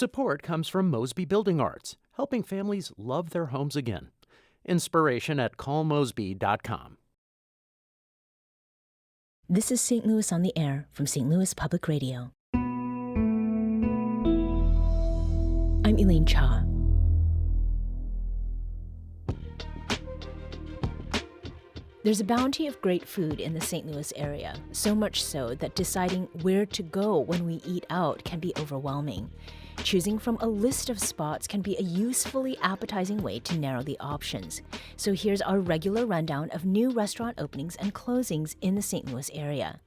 Support comes from Mosby Building Arts, helping families love their homes again. Inspiration at callmosby.com. This is St. Louis on the Air from St. Louis Public Radio. I'm Elaine Cha. There's a bounty of great food in the St. Louis area, so much so that deciding where to go when we eat out can be overwhelming. Choosing from a list of spots can be a usefully appetizing way to narrow the options. So here's our regular rundown of new restaurant openings and closings in the St. Louis area.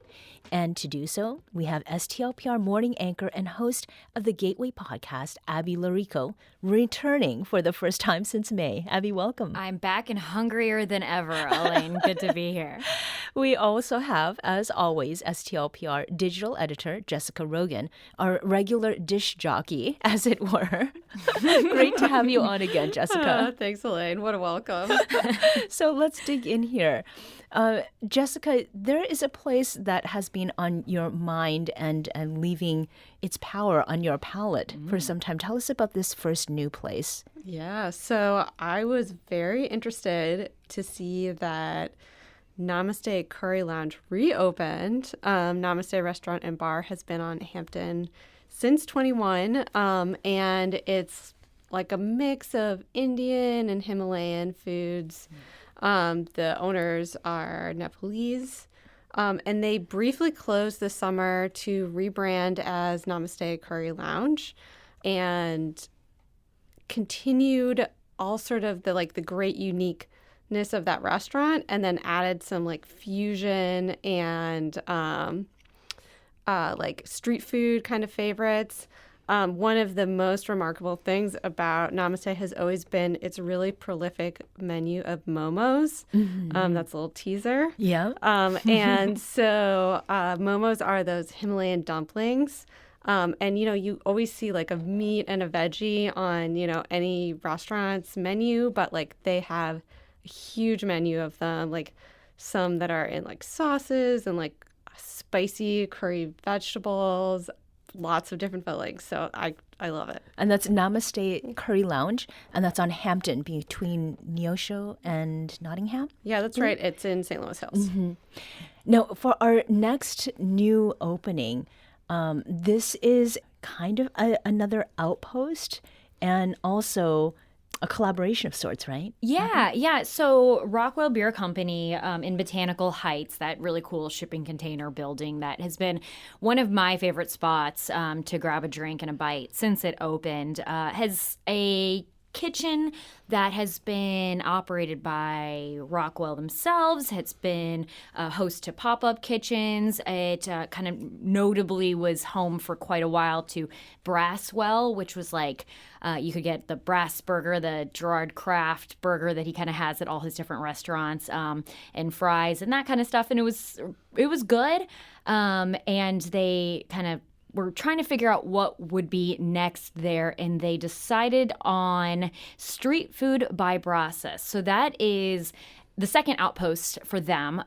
And to do so, we have STLPR morning anchor and host of the Gateway podcast, Abby Larico, returning for the first time since May. Abby, welcome. I'm back and hungrier than ever, Elaine. Good to be here. We also have, as always, STLPR digital editor Jessica Rogan, our regular dish jockey, as it were. Great to have you on again, Jessica. Thanks, Elaine. What a welcome. So let's dig in here. Jessica, there is a place that has been on your mind and leaving its power on your palate for some time. Tell us about this first new place. Yeah, so I was very interested to see that Namaste Curry Lounge reopened. Namaste Restaurant and Bar has been on Hampton since 21, and it's like a mix of Indian and Himalayan foods. The owners are Nepalese, and they briefly closed this summer to rebrand as Namaste Curry Lounge and continued all sort of the great uniqueness of that restaurant, and then added some like fusion and like street food kind of favorites. One of the most remarkable things about Namaste has always been its really prolific menu of momos. That's a little teaser. Yeah. And so momos are those Himalayan dumplings. And, you always see like a meat and a veggie on, any restaurant's menu, but like they have a huge menu of them, like some that are in like sauces and like spicy curry vegetables, lots of different fillings. So I love it. And that's Namaste Curry Lounge, and that's on Hampton between Neosho and Nottingham? Yeah, that's right. It's in St. Louis Hills. Now, for our next new opening, this is kind of another outpost and also a collaboration of sorts, right? Yeah. So Rockwell Beer Company in Botanical Heights, that really cool shipping container building that has been one of my favorite spots to grab a drink and a bite since it opened, has a kitchen that has been operated by Rockwell themselves. It's been a host to pop-up kitchens. It kind of notably was home for quite a while to Brasswell, which was like you could get the Brass Burger, the Gerard Kraft burger that he kind of has at all his different restaurants, and fries and that kind of stuff. And it was good. And they kind of were trying to figure out what would be next there, and they decided on Street Food by Brasas. So that is the second outpost for them.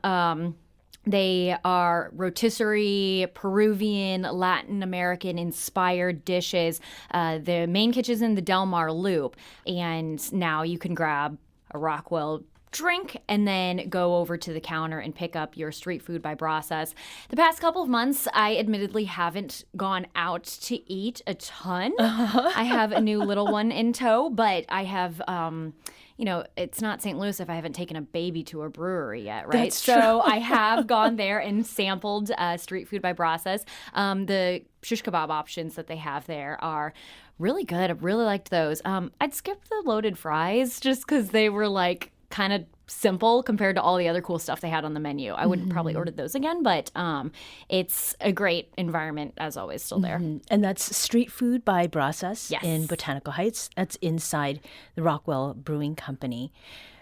They are rotisserie, Peruvian, Latin American inspired dishes. The main kitchen's in the Del Mar Loop, and now you can grab a Rockwell drink and then go over to the counter and pick up your Street Food by Brasas. The past couple of months, I admittedly haven't gone out to eat a ton. I have a new little one in tow, but I have, it's not St. Louis if I haven't taken a baby to a brewery yet, right? That's true. So I have gone there and sampled Street Food by Brasas. The shish kebab options that they have there are really good. I really liked those. I'd skip the loaded fries just because they were like kind of simple compared to all the other cool stuff they had on the menu. I wouldn't probably order those again, but it's a great environment as always still there. And that's Street Food by Brasas Yes. in Botanical Heights. That's inside the Rockwell Brewing Company.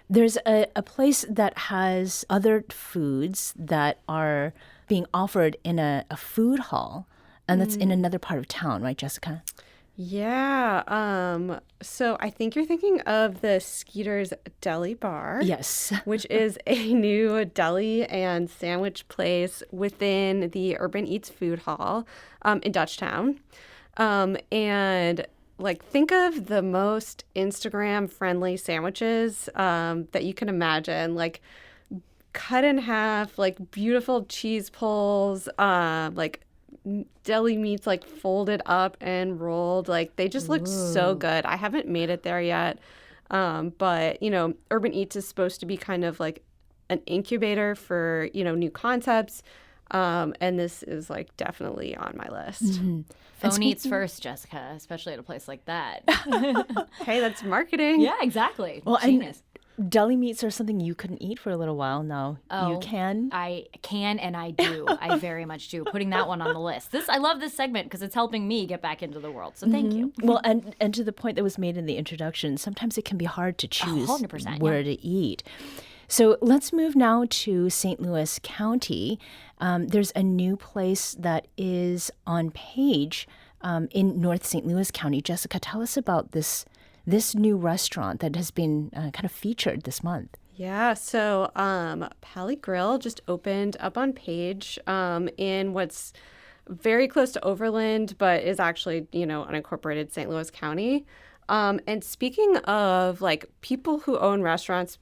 There's a place that has other foods that are being offered in a food hall, and that's in another part of town, right, Jessica? Yeah. So I think you're thinking of the Skeeter's Deli Bar. Yes. Which is a new deli and sandwich place within the Urban Eats Food Hall in Dutchtown. And like, think of the most Instagram-friendly sandwiches that you can imagine. Like, cut in half, like, beautiful cheese pulls, like, deli meats, like, folded up and rolled. Like, they just look so good. I haven't made it there yet. But, Urban Eats is supposed to be kind of like an incubator for, new concepts. And this is, like, definitely on my list. Mm-hmm. Phone eats first, Jessica, especially at a place like that. Hey, that's marketing. Yeah, exactly. Well, Genius. Deli meats are something you couldn't eat for a little while now. Oh, you can? I can and I do. I very much do. Putting that one on the list. I love this segment because it's helping me get back into the world. So thank you. Well, and to the point that was made in the introduction, sometimes it can be hard to choose 100%, where to eat. So let's move now to St. Louis County. There's a new place that is on Page in North St. Louis County. Jessica, tell us about this new restaurant that has been kind of featured this month. Yeah, so Pally Grill just opened up on Page in what's very close to Overland, but is actually, unincorporated St. Louis County. And speaking of, like, people who own restaurants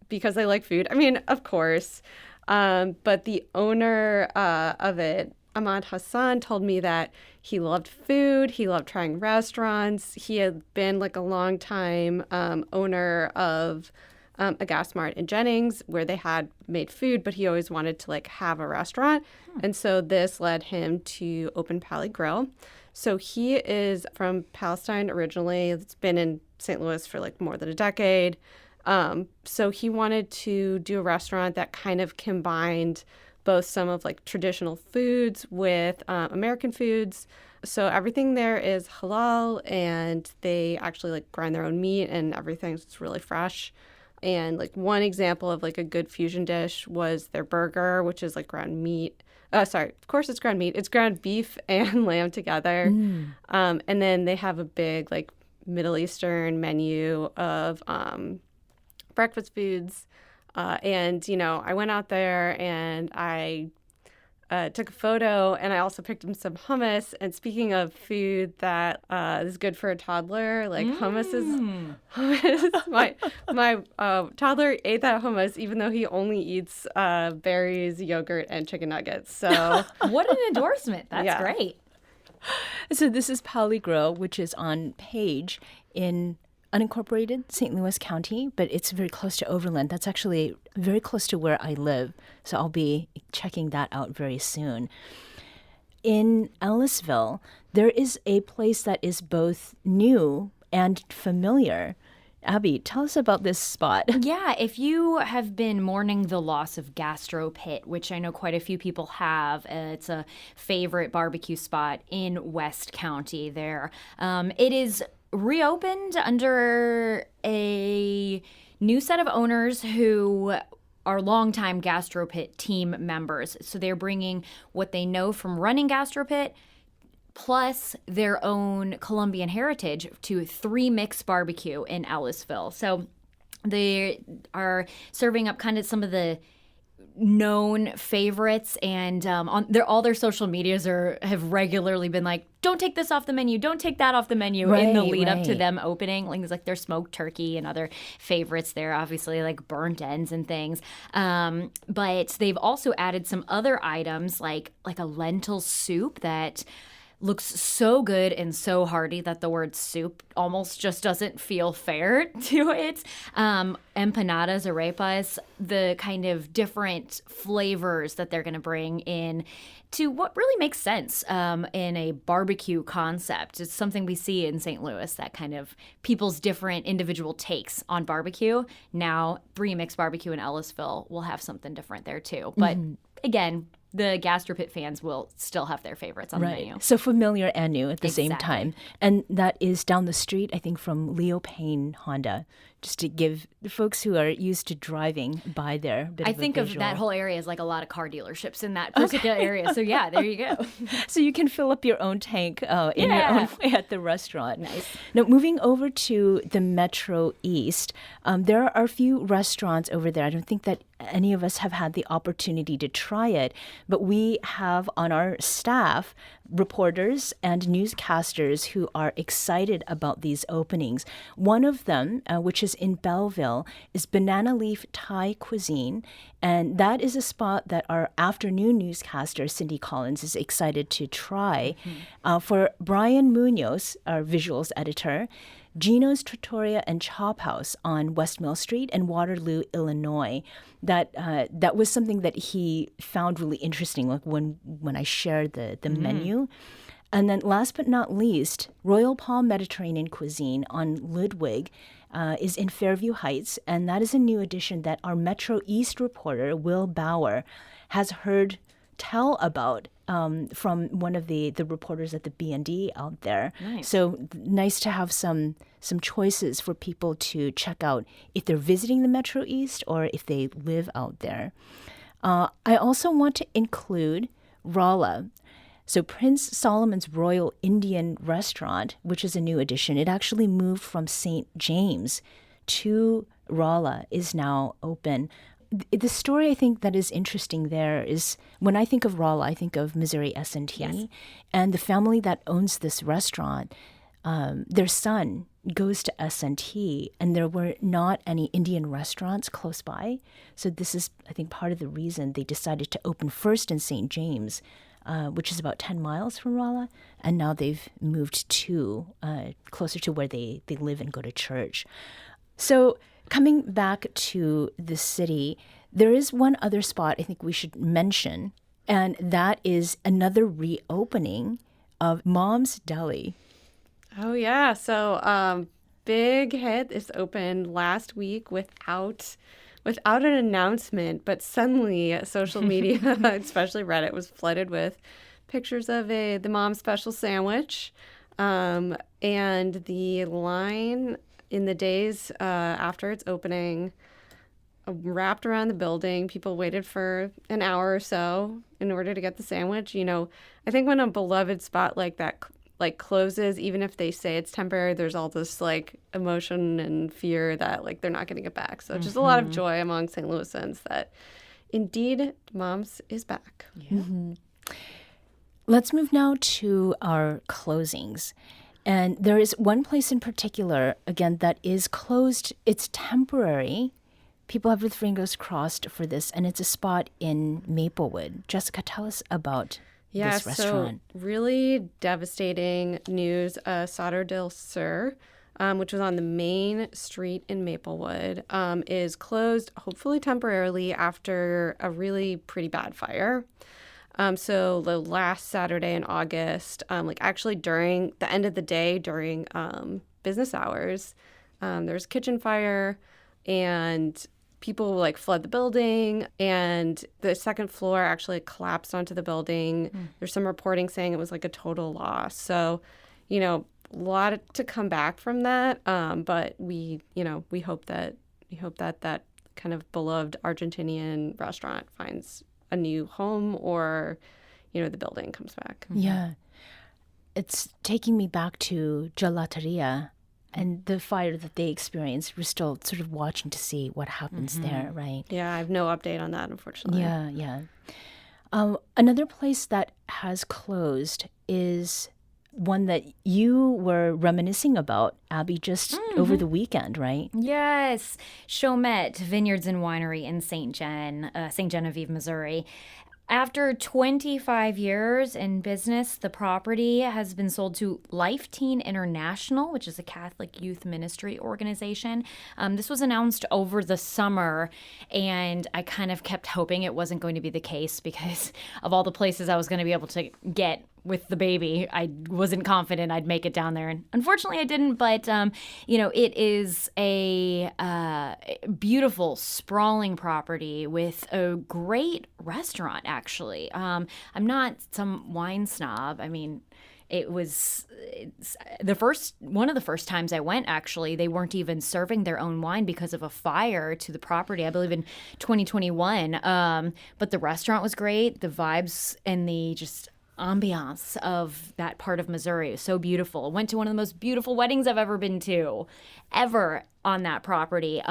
because they like food, I mean, of course, but the owner of it, Ahmad Hassan, told me that he loved food. He loved trying restaurants. He had been, like, a long time owner of a gas mart in Jennings where they had made food, but he always wanted to, like, have a restaurant. And so this led him to open Pally Grill. So he is from Palestine originally. It's been in St. Louis for, like, more than a decade. So he wanted to do a restaurant that kind of combined both some of, like, traditional foods with American foods. So everything there is halal, and they actually, like, grind their own meat, and everything's really fresh. And, like, one example of, like, a good fusion dish was their burger, which is, like, ground meat. Of course it's ground meat. It's ground beef and lamb together. And then they have a big, like, Middle Eastern menu of breakfast foods. And, I went out there and I took a photo, and I also picked him some hummus. And speaking of food that is good for a toddler, like hummus is my toddler ate that hummus even though he only eats berries, yogurt, and chicken nuggets. So What an endorsement. That's great. So this is Pally Grill, which is on Page in unincorporated St. Louis County, but it's very close to Overland. That's actually very close to where I live, so I'll be checking that out very soon. In Ellisville, there is a place that is both new and familiar. Abby, tell us about this spot. Yeah, if you have been mourning the loss of Gastro Pit, which I know quite a few people have, it's a favorite barbecue spot in West County there. It is reopened under a new set of owners who are longtime Gastro Pit team members. So they're bringing what they know from running Gastro Pit plus their own Colombian heritage to Three Mix Barbecue in Ellisville. So they are serving up kind of some of the known favorites, and on all their social medias have regularly been like, don't take this off the menu, don't take that off the menu, in the lead up to them opening. Like their smoked turkey and other favorites there, obviously, like burnt ends and things. But they've also added some other items like a lentil soup that looks so good and so hearty that the word soup almost just doesn't feel fair to it. Empanadas, arepas, the kind of different flavors that they're going to bring in to what really makes sense in a barbecue concept. It's something we see in St. Louis, that kind of people's different individual takes on barbecue. Now, Three Mix Barbecue in Ellisville will have something different there too. But again, the Gastro Pit fans will still have their favorites on the menu. So familiar and new at the same time. And that is down the street, I think, from Leo Payne Honda. just to give the folks who are used to driving by there a bit I of a think of visual. that whole area as like a lot of car dealerships in that particular area. So yeah, there you go. So you can fill up your own tank in your Yeah. own way at the restaurant. Nice. Now, moving over to the Metro East, there are a few restaurants over there. I don't think that any of us have had the opportunity to try it, but we have on our staff reporters and newscasters who are excited about these openings. One of them, which is in Belleville, is Banana Leaf Thai Cuisine, and that is a spot that our afternoon newscaster, Cindy Collins, is excited to try. For Brian Munoz, our visuals editor, Gino's Trattoria and Chop House on West Mill Street in Waterloo, Illinois. That was something that he found really interesting, like when I shared the menu. And then last but not least, Royal Palm Mediterranean Cuisine on Ludwig is in Fairview Heights, and that is a new addition that our Metro East reporter, Will Bauer, has heard tell about from one of the reporters at the B&D out there. Nice. So nice to have some choices for people to check out if they're visiting the Metro East or if they live out there. I also want to include Rolla. So Prince Solomon's Royal Indian Restaurant, which is a new addition, it actually moved from St. James to Rolla, is now open. The story I think that is interesting there is when I think of Rolla, I think of Missouri S&T. Yes. And the family that owns this restaurant, their son goes to S&T, and there were not any Indian restaurants close by. So this is, I think, part of the reason they decided to open first in St. James, which is about 10 miles from Rolla, and now they've moved to closer to where they live and go to church. So coming back to the city, there is one other spot I think we should mention, and that is another reopening of Mom's Deli. Oh, yeah. So big hit. This opened last week without an announcement, but suddenly social media, especially Reddit, was flooded with pictures of the Mom's Special sandwich. And the line in the days after its opening wrapped around the building. People waited for an hour or so in order to get the sandwich. You know, I think when a beloved spot like that closes, even if they say it's temporary, there's all this like emotion and fear that like they're not getting it back. So just a lot of joy among St. Louisans that indeed Mom's is back. Yeah. Let's move now to our closings. And there is one place in particular, again, that is closed. It's temporary. People have their fingers crossed for this, and it's a spot in Maplewood. Jessica, tell us about this restaurant. So really devastating news. Sauter del Sur, which was on the main street in Maplewood, is closed, hopefully temporarily, after a really pretty bad fire. So the last Saturday in August, actually during the end of the day, during business hours, there was a kitchen fire, and people like fled the building, and the second floor actually collapsed onto the building. There's some reporting saying it was like a total loss. So, you know, a lot to come back from that. But we hope that that kind of beloved Argentinian restaurant finds a new home, or, you know, the building comes back. Yeah. It's taking me back to Gelateria and the fire that they experienced. We're still sort of watching to see what happens there, right? Yeah, I have no update on that, unfortunately. Yeah. Another place that has closed is one that you were reminiscing about, Abby, just over the weekend, right? Yes, Chaumet Vineyards and Winery in St. Genevieve, Missouri. After 25 years in business, the property has been sold to Life Teen International, which is a Catholic youth ministry organization. This was announced over the summer, and I kind of kept hoping it wasn't going to be the case because of all the places I was going to be able to get with the baby. I wasn't confident I'd make it down there, and unfortunately I didn't. But it is a beautiful, sprawling property with a great restaurant. Actually, I'm not some wine snob. I mean, it's one of the first times I went, actually. They weren't even serving their own wine because of a fire to the property, I believe in 2021. But the restaurant was great. The vibes and the just ambiance of that part of Missouri is so beautiful. Went to one of the most beautiful weddings I've ever been to, ever, on that property.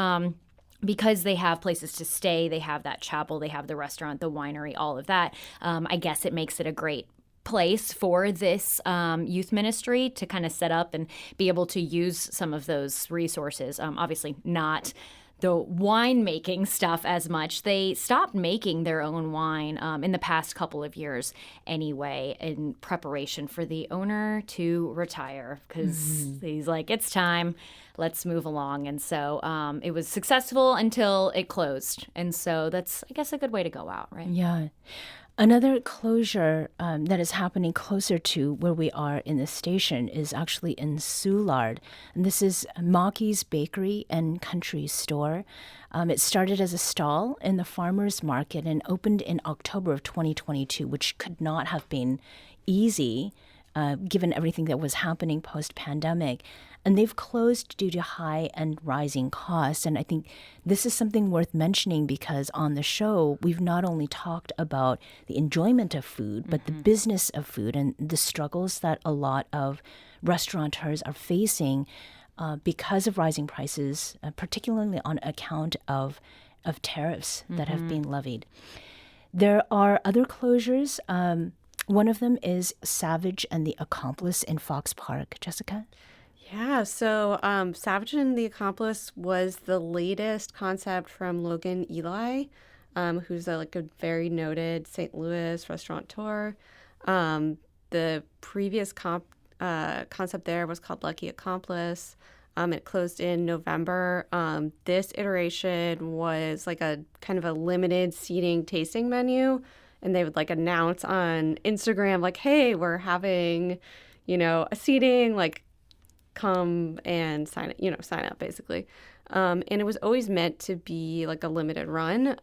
Because they have places to stay, they have that chapel, they have the restaurant, the winery, all of that. I guess it makes it a great place for this youth ministry to kind of set up and be able to use some of those resources. Obviously not the winemaking stuff as much. They stopped making their own wine in the past couple of years anyway, in preparation for the owner to retire, because he's like, it's time, let's move along. And so it was successful until it closed. And so that's, I guess, a good way to go out, right? Yeah. Another closure that is happening closer to where we are in the station is actually in Soulard. And this is Maki's Bakery and Country Store. It started as a stall in the farmers market and opened in October of 2022, which could not have been easy given everything that was happening post-pandemic. And they've closed due to high and rising costs. And I think this is something worth mentioning because on the show, we've not only talked about the enjoyment of food, but the business of food and the struggles that a lot of restaurateurs are facing because of rising prices, particularly on account of tariffs that have been levied. There are other closures. One of them is Savage and the Accomplice in Fox Park. Jessica? Yeah, so Savage and the Accomplice was the latest concept from Logan Eli, who's a very noted St. Louis restaurateur. The previous concept there was called Lucky Accomplice. It closed in November. This iteration was like a kind of a limited seating tasting menu, and they would announce on Instagram hey, we're having, a seating, come and sign up basically. And it was always meant to be a limited run.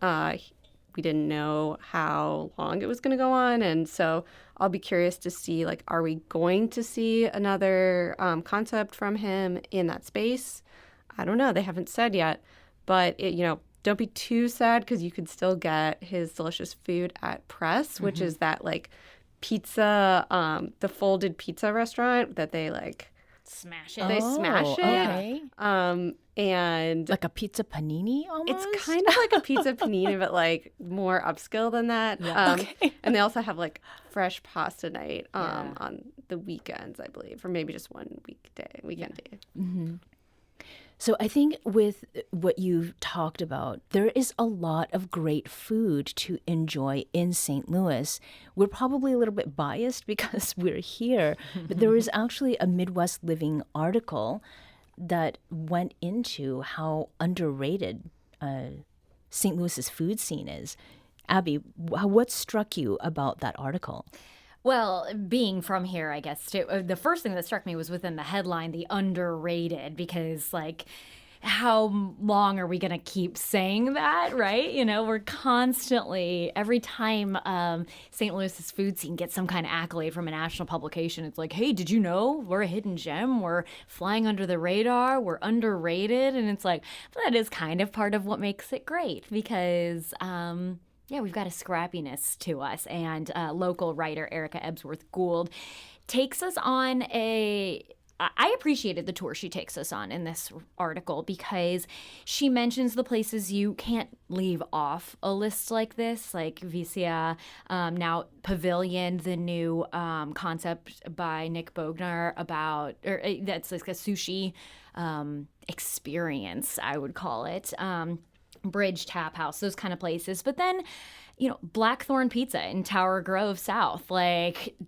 We didn't know how long it was going to go on. And so I'll be curious to see, are we going to see another concept from him in that space? I don't know. They haven't said yet. But, don't be too sad because you could still get his delicious food at Press, which is that, pizza, the folded pizza restaurant that they, smash it. They smash it. Okay. And Like a pizza panini almost? it's kind of like a pizza panini, but more upscale than that. Okay. And they also have fresh pasta night on the weekends, I believe, or maybe just one weekend day. Mm-hmm. So I think with what you've talked about, there is a lot of great food to enjoy in St. Louis. We're probably a little bit biased because we're here, but there was actually a Midwest Living article that went into how underrated St. Louis's food scene is. Abby, what struck you about that article? Well, being from here, I guess, too, the first thing that struck me was within the headline, the underrated, because, how long are we going to keep saying that, right? We're constantly, every time St. Louis's food scene gets some kind of accolade from a national publication, it's like, hey, did you know we're a hidden gem? We're flying under the radar. We're underrated. And it's like, that is kind of part of what makes it great because yeah, we've got a scrappiness to us. And local writer Erica Ebsworth Gould takes us on I appreciated the tour she takes us on in this article because she mentions the places you can't leave off a list like this, like Vicia, now Pavilion, the new concept by Nick Bogner that's like a sushi experience, I would call it. Bridge Tap House, those kind of places. But then, Blackthorn Pizza in Tower Grove South,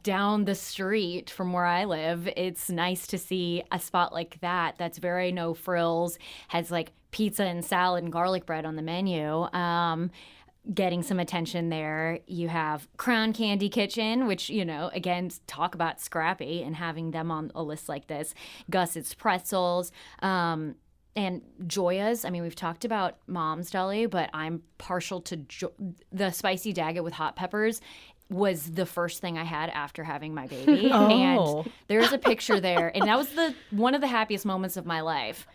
down the street from where I live. It's nice to see a spot like that that's very no frills, has pizza and salad and garlic bread on the menu. Getting some attention there. You have Crown Candy Kitchen, which, again, talk about scrappy and having them on a list like this. Gus's Pretzels. And Joya's, we've talked about Mom's Deli, but I'm partial to the spicy daggett with hot peppers. was the first thing I had after having my baby. Oh. And there's a picture there. And that was one of the happiest moments of my life.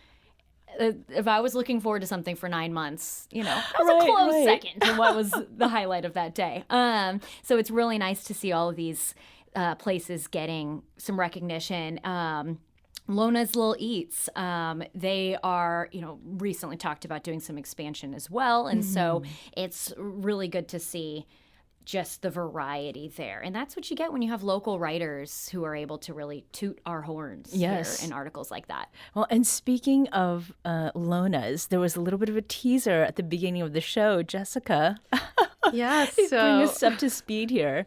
If I was looking forward to something for 9 months, that was a close second to what was the highlight of that day. So it's really nice to see all of these places getting some recognition. Lona's Little Eats, they are, recently talked about doing some expansion as well. And so it's really good to see just the variety there. And that's what you get when you have local writers who are able to really toot our horns here in articles like that. Well, and speaking of Lona's, there was a little bit of a teaser at the beginning of the show. Jessica, Yes. bring us up to speed here.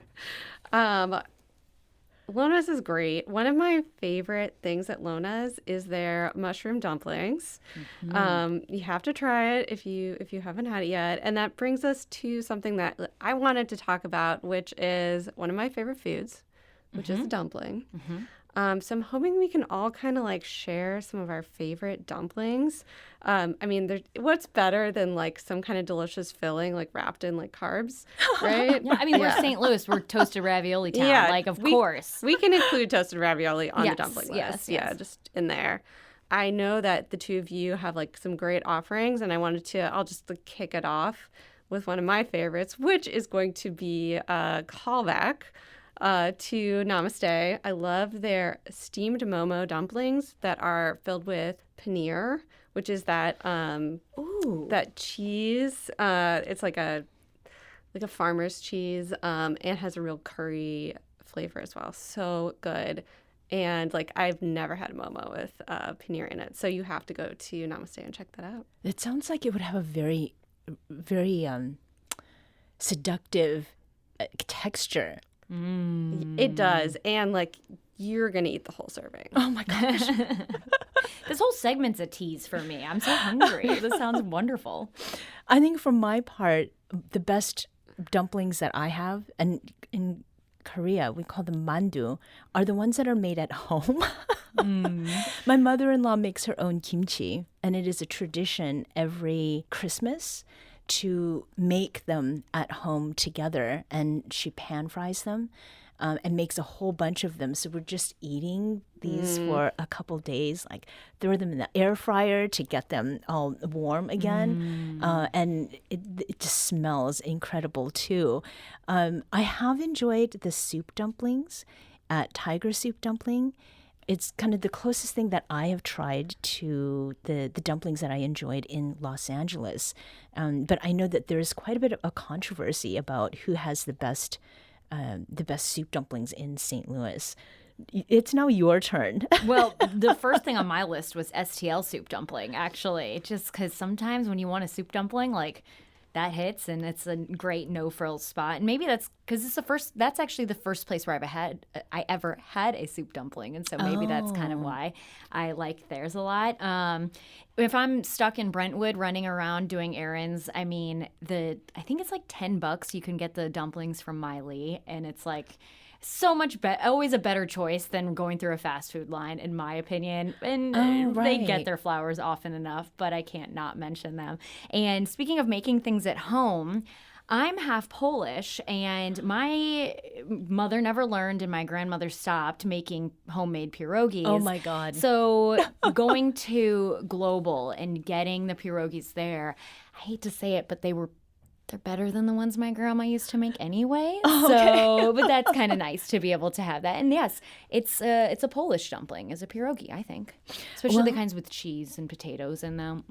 Lona's is great. One of my favorite things at Lona's is their mushroom dumplings. You have to try it if you haven't had it yet. And that brings us to something that I wanted to talk about, which is one of my favorite foods, which is a dumpling. So I'm hoping we can all kind of like share some of our favorite dumplings. What's better than like some kind of delicious filling like wrapped in like carbs, right? We're St. Louis. We're toasted ravioli town. Of course. We can include toasted ravioli on the dumpling list. Yes. Just in there. I know that the two of you have like some great offerings, and I'll just like, kick it off with one of my favorites, which is going to be a callback to Namaste. I love their steamed momo dumplings that are filled with paneer, which is that that cheese. It's like a farmer's cheese, and has a real curry flavor as well. So good. And like I've never had a momo with paneer in it, so you have to go to Namaste and check that out. It sounds like it would have a very, very seductive texture. It does, and like you're gonna eat the whole serving. Oh my gosh. This whole segment's a tease for me. I'm so hungry. This sounds wonderful. I think for my part, the best dumplings that I have, and in Korea we call them mandu, are the ones that are made at home. My mother-in-law makes her own kimchi, and it is a tradition every Christmas to make them at home together, and she pan fries them and makes a whole bunch of them. So we're just eating these for a couple days, like throw them in the air fryer to get them all warm again. And it just smells incredible too. I have enjoyed the soup dumplings at Tiger Soup Dumpling. It's kind of the closest thing that I have tried to the dumplings that I enjoyed in Los Angeles. But I know that there's quite a bit of a controversy about who has the best soup dumplings in St. Louis. It's now your turn. Well, the first thing on my list was STL soup dumpling, actually, just because sometimes when you want a soup dumpling, like that hits, and it's a great no-frills spot. And maybe that's because that's actually the first place where I ever had a soup dumpling, and so maybe that's kind of why I like theirs a lot. If I'm stuck in Brentwood running around doing errands, I think it's like $10 you can get the dumplings from Miley, and it's like so much always a better choice than going through a fast food line, in my opinion. And they get their flowers often enough, but I can't not mention them. And speaking of making things at home, I'm half Polish, and my mother never learned and my grandmother stopped making homemade pierogies. Oh my God. So going to Global and getting the pierogies there, I hate to say it, but they're better than the ones my grandma used to make anyway. So, but that's kind of nice to be able to have that. And yes, it's a Polish dumpling as a pierogi, I think. Especially the kinds with cheese and potatoes in them.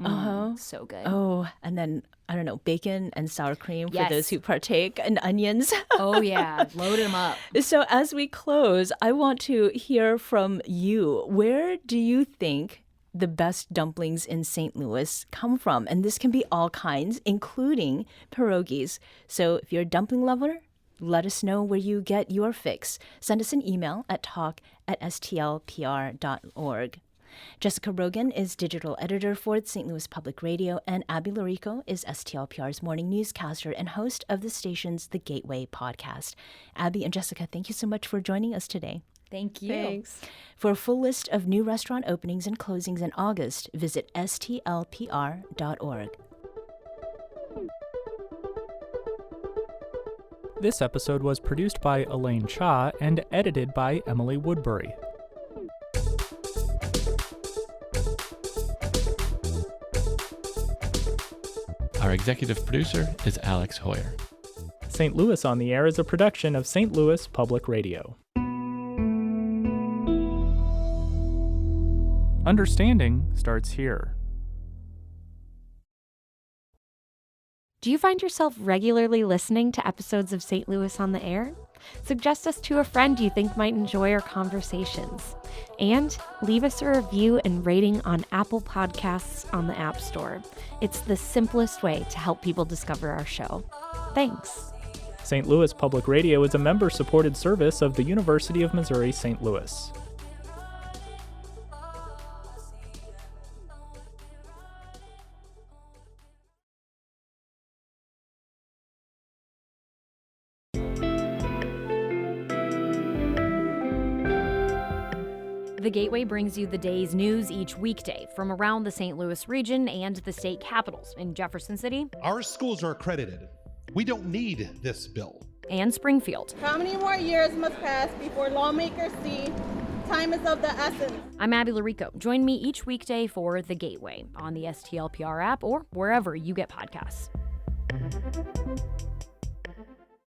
So good. Oh, and then, I don't know, bacon and sour cream for those who partake, and onions. Oh, yeah. Load them up. So as we close, I want to hear from you. Where do you think the best dumplings in St. Louis come from? And this can be all kinds, including pierogies. So if you're a dumpling lover, let us know where you get your fix. Send us an email at talk@stlpr.org. Jessica Rogan is digital editor for St. Louis Public Radio, and Abby Larico is STLPR's morning newscaster and host of the station's The Gateway podcast. Abby and Jessica, thank you so much for joining us today. Thank you. Thanks. For a full list of new restaurant openings and closings in August, visit stlpr.org. This episode was produced by Elaine Cha and edited by Emily Woodbury. Our executive producer is Alex Hoyer. St. Louis on the Air is a production of St. Louis Public Radio. Understanding starts here. Do you find yourself regularly listening to episodes of St. Louis on the Air? Suggest us to a friend you think might enjoy our conversations. And leave us a review and rating on Apple Podcasts on the App Store. It's the simplest way to help people discover our show. Thanks. St. Louis Public Radio is a member-supported service of the University of Missouri St. Louis. The Gateway brings you the day's news each weekday from around the St. Louis region and the state capitals in Jefferson City. Our schools are accredited. We don't need this bill. And Springfield. How many more years must pass before lawmakers see time is of the essence? I'm Abby Larico. Join me each weekday for The Gateway on the STLPR app or wherever you get podcasts.